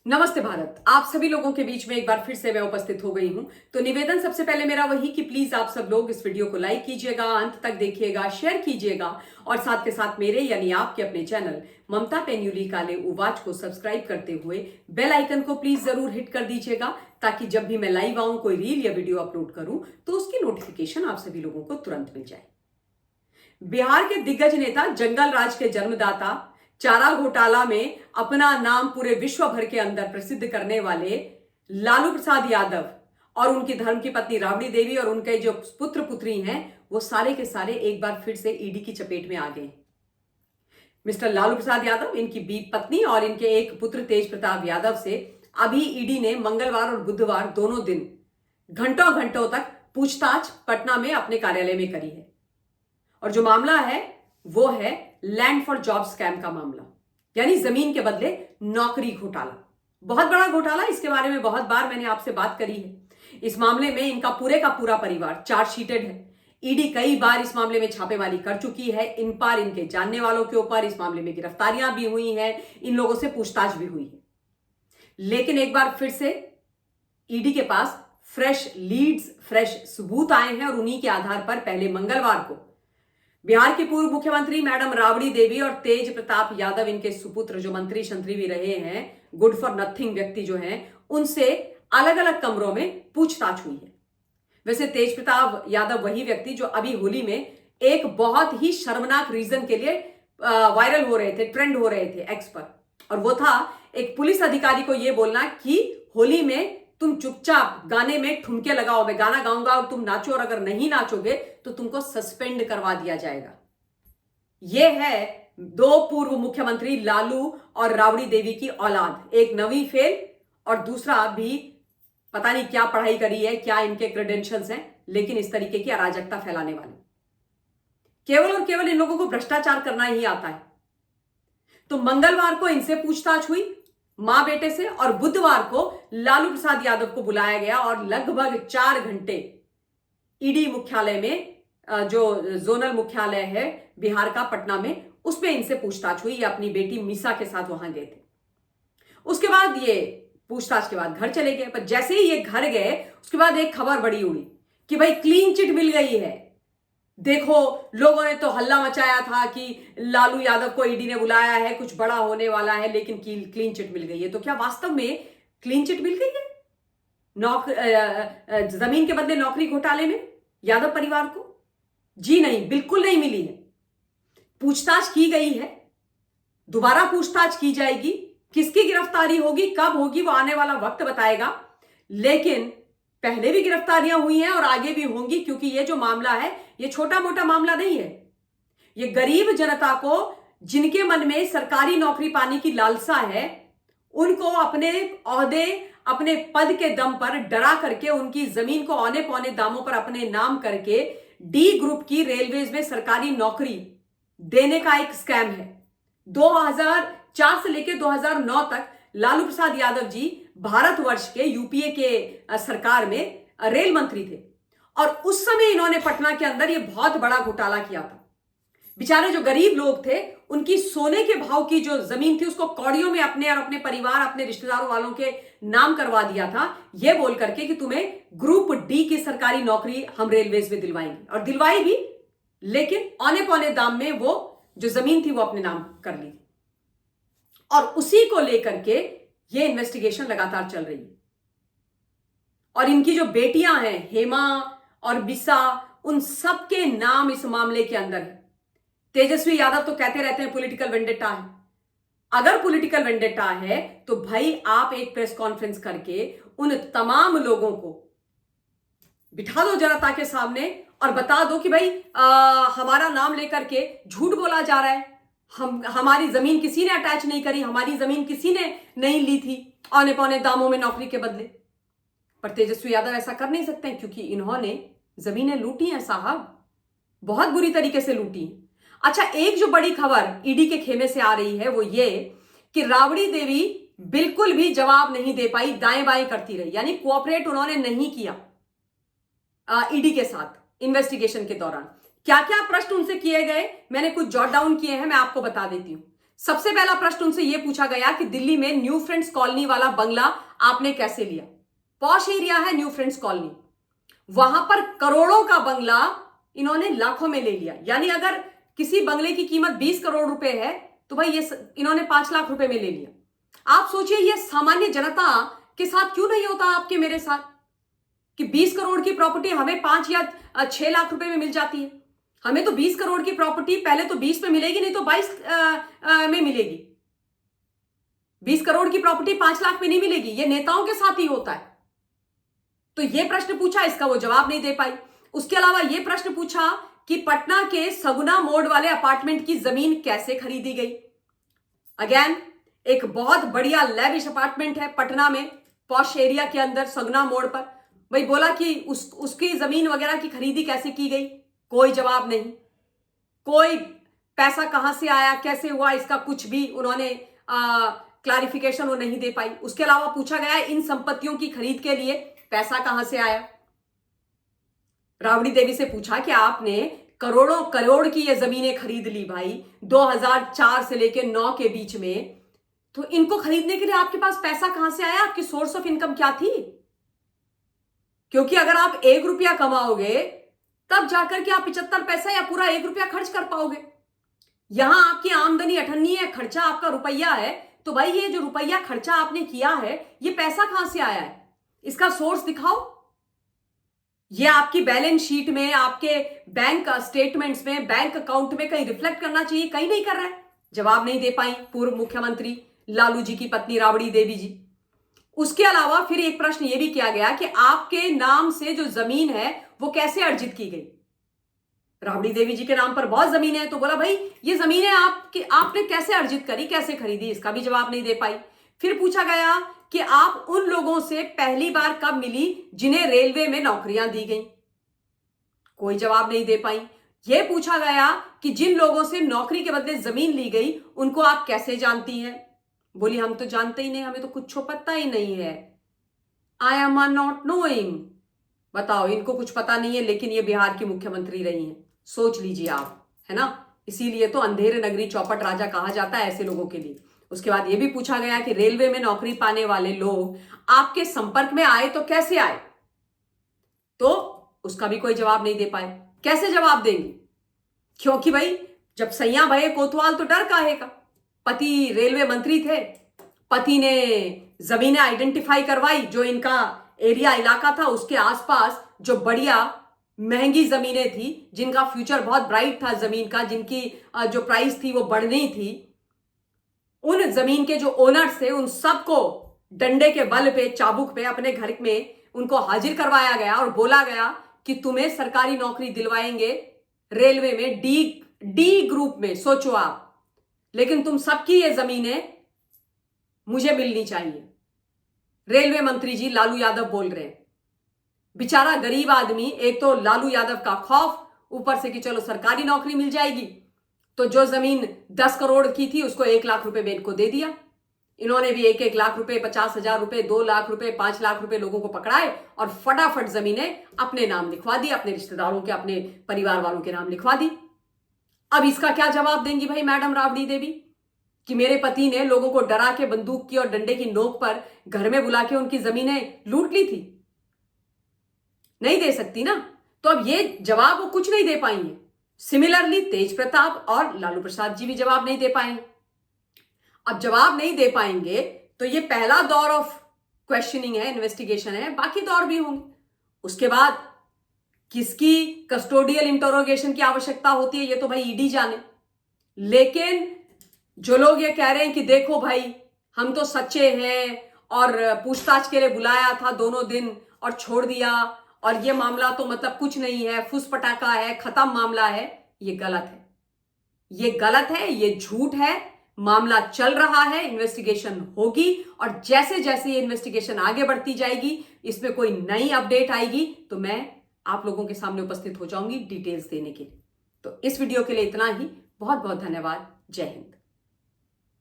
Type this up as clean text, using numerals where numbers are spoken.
नमस्ते भारत। आप सभी लोगों के बीच में एक बार फिर से मैं उपस्थित हो गई हूं। तो निवेदन सबसे पहले मेरा वही कि प्लीज आप सब लोग इस वीडियो को लाइक कीजिएगा, अंत तक देखिएगा, शेयर कीजिएगा और साथ के साथ मेरे यानी आपके अपने चैनल ममता पेन्युली काले उवाच को सब्सक्राइब करते हुए बेल आइकन को प्लीज जरूर हिट कर दीजिएगा, ताकि जब भी मैं लाइव आऊं, कोई रील या वीडियो अपलोड करूं तो उसकी नोटिफिकेशन आप सभी लोगों को तुरंत मिल जाए। बिहार के दिग्गज नेता, जंगल राज के जन्मदाता, चारा घोटाला में अपना नाम पूरे विश्व भर के अंदर प्रसिद्ध करने वाले लालू प्रसाद यादव और उनकी धर्म की पत्नी राबड़ी देवी और उनके जो पुत्र पुत्री हैं, वो सारे के सारे एक बार फिर से ईडी की चपेट में आ गए। मिस्टर लालू प्रसाद यादव, इनकी बीत पत्नी और इनके एक पुत्र तेज प्रताप यादव से अभी ईडी ने मंगलवार और बुधवार दोनों दिन घंटों घंटों तक पूछताछ पटना में अपने कार्यालय में करी है। और जो मामला है वो है लैंड फॉर जॉब स्कैम का मामला, यानी जमीन के बदले नौकरी घोटाला। बहुत बड़ा घोटाला, इसके बारे में बहुत बार मैंने आपसे बात करी है। इस मामले में इनका पूरे का पूरा परिवार चार्जशीटेड है। ईडी कई बार इस मामले में छापेमारी कर चुकी है। इन पर, इनके जानने वालों के ऊपर इस मामले में गिरफ्तारियां भी हुई हैं, इन लोगों से पूछताछ भी हुई है। लेकिन एक बार फिर से ईडी के पास फ्रेश लीड्स, फ्रेश सबूत आए हैं और उन्हीं के आधार पर पहले मंगलवार को बिहार की पूर्व मुख्यमंत्री मैडम राबड़ी देवी और तेज प्रताप यादव, इनके सुपुत्र जो मंत्री शंत्री भी रहे हैं, गुड फॉर नथिंग व्यक्ति जो हैं, उनसे अलग अलग कमरों में पूछताछ हुई है। वैसे तेज प्रताप यादव वही व्यक्ति जो अभी होली में एक बहुत ही शर्मनाक रीजन के लिए वायरल हो रहे थे, ट्रेंड हो रहे थे एक्स पर, और वो था एक पुलिस अधिकारी को यह बोलना कि होली में तुम चुपचाप गाने में ठुमके लगाओ, मैं गाना गाऊंगा और तुम नाचो, और अगर नहीं नाचोगे तो तुमको सस्पेंड करवा दिया जाएगा। यह है दो पूर्व मुख्यमंत्री लालू और राबड़ी देवी की औलाद, एक नवी फेल और दूसरा भी पता नहीं क्या पढ़ाई करी है, क्या इनके क्रेडेंशियल्स हैं, लेकिन इस तरीके की अराजकता फैलाने वाले। केवल और केवल इन लोगों को भ्रष्टाचार करना ही आता है। तो मंगलवार को इनसे पूछताछ हुई, मां बेटे से, और बुधवार को लालू प्रसाद यादव को बुलाया गया और लगभग 4 घंटे ईडी मुख्यालय में, जो जोनल मुख्यालय है बिहार का पटना में, उसमें इनसे पूछताछ हुई। ये अपनी बेटी मीसा के साथ वहां गए थे। उसके बाद ये पूछताछ के बाद घर चले गए। पर जैसे ही ये घर गए, उसके बाद एक खबर बड़ी उड़ी कि भाई क्लीन चिट मिल गई है। देखो, लोगों ने तो हल्ला मचाया था कि लालू यादव को ईडी ने बुलाया है, कुछ बड़ा होने वाला है, लेकिन क्लीन चिट मिल गई है। तो क्या वास्तव में क्लीन चिट मिल गई है जमीन के बदले नौकरी घोटाले में यादव परिवार को? जी नहीं, बिल्कुल नहीं मिली है। पूछताछ की गई है, दोबारा पूछताछ की जाएगी। किसकी गिरफ्तारी होगी, कब होगी, वो आने वाला वक्त बताएगा। लेकिन पहले भी गिरफ्तारियां हुई हैं और आगे भी होंगी, क्योंकि ये जो मामला है ये छोटा मोटा मामला नहीं है। ये गरीब जनता को, जिनके मन में सरकारी नौकरी पाने की लालसा है, उनको अपने ओहदे, अपने पद के दम पर डरा करके उनकी जमीन को औने पौने दामों पर अपने नाम करके डी ग्रुप की रेलवेज में सरकारी नौकरी देने का एक स्कैम है। 2004 से लेकर 2009 तक लालू प्रसाद यादव जी भारतवर्ष के यूपीए के सरकार में रेल मंत्री थे, और उस समय इन्होंने पटना के अंदर ये बहुत बड़ा घोटाला किया था। बेचारे जो गरीब लोग थे, उनकी सोने के भाव की जो जमीन थी, उसको कौड़ियों में अपने और अपने परिवार, अपने रिश्तेदारों वालों के नाम करवा दिया था, यह बोल करके कि तुम्हें ग्रुप डी की सरकारी नौकरी हम रेलवेज में दिलवाएंगे। और दिलवाई भी, लेकिन औने पौने दाम में वो जो जमीन थी वो अपने नाम कर ली। और उसी को लेकर के ये इन्वेस्टिगेशन लगातार चल रही है। और इनकी जो बेटियां हैं, हेमा और बिसा, उन सबके नाम इस मामले के अंदर है। तेजस्वी यादव तो कहते रहते हैं पॉलिटिकल वेंडेटा है। अगर पॉलिटिकल वेंडेटा है तो भाई आप एक प्रेस कॉन्फ्रेंस करके उन तमाम लोगों को बिठा दो जनता के सामने और बता दो कि भाई हमारा नाम लेकर के झूठ बोला जा रहा है, हमारी जमीन किसी ने अटैच नहीं करी, हमारी जमीन किसी ने नहीं ली थी औने पौने दामों में नौकरी के बदले। पर तेजस्वी यादव ऐसा कर नहीं सकते हैं, क्योंकि इन्होंने जमीनें लूटी हैं साहब, बहुत बुरी तरीके से लूटी हैं। अच्छा, एक जो बड़ी खबर ईडी के खेमे से आ रही है वो ये कि राबड़ी देवी बिल्कुल भी जवाब नहीं दे पाई, दाएं बाएं करती रही, यानी कोऑपरेट उन्होंने नहीं किया ईडी के साथ इन्वेस्टिगेशन के दौरान। क्या क्या प्रश्न उनसे किए गए, मैंने कुछ जॉट डाउन किए हैं, मैं आपको बता देती हूं। सबसे पहला प्रश्न उनसे यह पूछा गया कि दिल्ली में न्यू फ्रेंड्स कॉलोनी वाला बंगला आपने कैसे लिया? पॉश एरिया है न्यू फ्रेंड्स कॉलोनी, वहां पर करोड़ों का बंगला इन्होंने लाखों में ले लिया। यानी अगर किसी बंगले की कीमत 20 करोड़ रुपए है तो भाई ये इन्होंने 5 लाख रुपए में ले लिया। आप सोचिए ये सामान्य जनता के साथ क्यों नहीं होता, आपके मेरे साथ, कि 20 करोड़ की प्रॉपर्टी हमें 5 या 6 लाख रुपए में मिल जाती है। हमें तो 20 करोड़ की प्रॉपर्टी पहले तो 20 में मिलेगी, नहीं तो 22 में मिलेगी। 20 करोड़ की प्रॉपर्टी 5 लाख में नहीं मिलेगी। ये नेताओं के साथ ही होता है। तो ये प्रश्न पूछा, इसका वो जवाब नहीं दे पाई। उसके अलावा ये प्रश्न पूछा कि पटना के सगुना मोड़ वाले अपार्टमेंट की जमीन कैसे खरीदी गई। अगेन एक बहुत बढ़िया लेविश अपार्टमेंट है पटना में, पॉश एरिया के अंदर सगुना मोड़ पर। भाई बोला कि उसकी जमीन वगैरह की खरीदी कैसे की गई, कोई जवाब नहीं। कोई पैसा कहां से आया, कैसे हुआ, इसका कुछ भी उन्होंने क्लैरिफिकेशन वो नहीं दे पाई। उसके अलावा पूछा गया इन संपत्तियों की खरीद के लिए पैसा कहां से आया। राबड़ी देवी से पूछा कि आपने करोड़ों करोड़ की ये जमीनें खरीद ली भाई 2004 से लेकर 9 के बीच में, तो इनको खरीदने के लिए आपके पास पैसा कहां से आया, आपकी सोर्स ऑफ इनकम क्या थी? क्योंकि अगर आप 1 रुपया कमाओगे तब जाकर के आप 75 पैसा या पूरा 1 रुपया खर्च कर पाओगे। यहां आपकी आमदनी 98 है, खर्चा आपका रुपया है। तो भाई ये जो रुपया खर्चा आपने किया है ये पैसा कहां से आया है, इसका सोर्स दिखाओ। ये आपकी बैलेंस शीट में, आपके बैंक स्टेटमेंट्स में, बैंक अकाउंट में कहीं रिफ्लेक्ट करना चाहिए, कहीं नहीं कर रहा है। जवाब नहीं दे पाई पूर्व मुख्यमंत्री लालू जी की पत्नी राबड़ी देवी जी। उसके अलावा फिर एक प्रश्न यह भी किया गया कि आपके नाम से जो जमीन है वो कैसे अर्जित की गई। राबड़ी देवी जी के नाम पर बहुत जमीन है, तो बोला भाई ये जमीनें आपने कैसे अर्जित करी, कैसे खरीदी, इसका भी जवाब नहीं दे पाई। फिर पूछा गया कि आप उन लोगों से पहली बार कब मिली जिन्हें रेलवे में नौकरियां दी गई, कोई जवाब नहीं दे पाई। यह पूछा गया कि जिन लोगों से नौकरी के बदले जमीन ली गई उनको आप कैसे जानती हैं, बोली हम तो जानते ही नहीं, हमें तो कुछ पता ही नहीं है, आई एम नॉट नोइंग। बताओ, इनको कुछ पता नहीं है, लेकिन ये बिहार की मुख्यमंत्री रही हैं। सोच लीजिए आप, है ना। इसीलिए तो अंधेरे नगरी चौपट राजा कहा जाता है ऐसे लोगों के लिए। उसके बाद यह भी पूछा गया कि रेलवे में नौकरी पाने वाले लोग आपके संपर्क में आए तो कैसे आए, तो उसका भी कोई जवाब नहीं दे पाए। कैसे जवाब देंगे, क्योंकि भाई जब सैया भये कोतवाल तो डर काहे का। पति रेलवे मंत्री थे, पति ने जमीनें आइडेंटिफाई करवाई, जो इनका एरिया इलाका था उसके आसपास जो बढ़िया महंगी जमीनें थी, जिनका फ्यूचर बहुत ब्राइट था जमीन का, जिनकी जो प्राइस थी वो बढ़नी थी, उन जमीन के जो ओनर्स थे उन सबको डंडे के बल पे, चाबुक पे अपने घर में उनको हाजिर करवाया गया और बोला गया कि तुम्हें सरकारी नौकरी दिलवाएंगे रेलवे में, डी ग्रुप में। सोचो आप, लेकिन तुम सबकी ये जमीनें मुझे मिलनी चाहिए। रेलवे मंत्री जी लालू यादव बोल रहे हैं। बेचारा गरीब आदमी, एक तो लालू यादव का खौफ, ऊपर से कि चलो सरकारी नौकरी मिल जाएगी, तो जो जमीन 10 करोड़ की थी उसको 1 लाख रुपए बैंक को दे दिया। इन्होंने भी 1-1 लाख रुपए, 50,000 रुपए, 2 लाख रुपए, 5 लाख रुपए लोगों को पकड़ाए और फटाफट जमीनें अपने नाम लिखवा दी, अपने रिश्तेदारों के, अपने परिवार वालों के नाम लिखवा दी। अब इसका क्या जवाब देंगी भाई मैडम राबड़ी देवी कि मेरे पति ने लोगों को डरा के बंदूक की और डंडे की नोक पर घर में बुला के उनकी जमीनें लूट ली थी? नहीं दे सकती ना। तो अब ये जवाब वो कुछ नहीं दे पाएंगे। सिमिलरली तेज प्रताप और लालू प्रसाद जी भी जवाब नहीं दे पाएंगे। अब जवाब नहीं दे पाएंगे तो ये पहला दौर ऑफ क्वेश्चनिंग है, इन्वेस्टिगेशन है, बाकी दौर भी होंगे। उसके बाद किसकी कस्टोडियल इंटरोगेशन की आवश्यकता होती है ये तो भाई ईडी जाने। लेकिन जो लोग ये कह रहे हैं कि देखो भाई हम तो सच्चे हैं और पूछताछ के लिए बुलाया था दोनों दिन और छोड़ दिया और ये मामला तो मतलब कुछ नहीं है, फुस पटाखा है, खत्म मामला है, ये गलत है। ये गलत है, ये झूठ है। मामला चल रहा है, इन्वेस्टिगेशन होगी और जैसे जैसे ये इन्वेस्टिगेशन आगे बढ़ती जाएगी, इसमें कोई नई अपडेट आएगी तो मैं आप लोगों के सामने उपस्थित हो जाऊंगी डिटेल्स देने के लिए। तो इस वीडियो के लिए इतना ही। बहुत बहुत धन्यवाद। जय हिंद।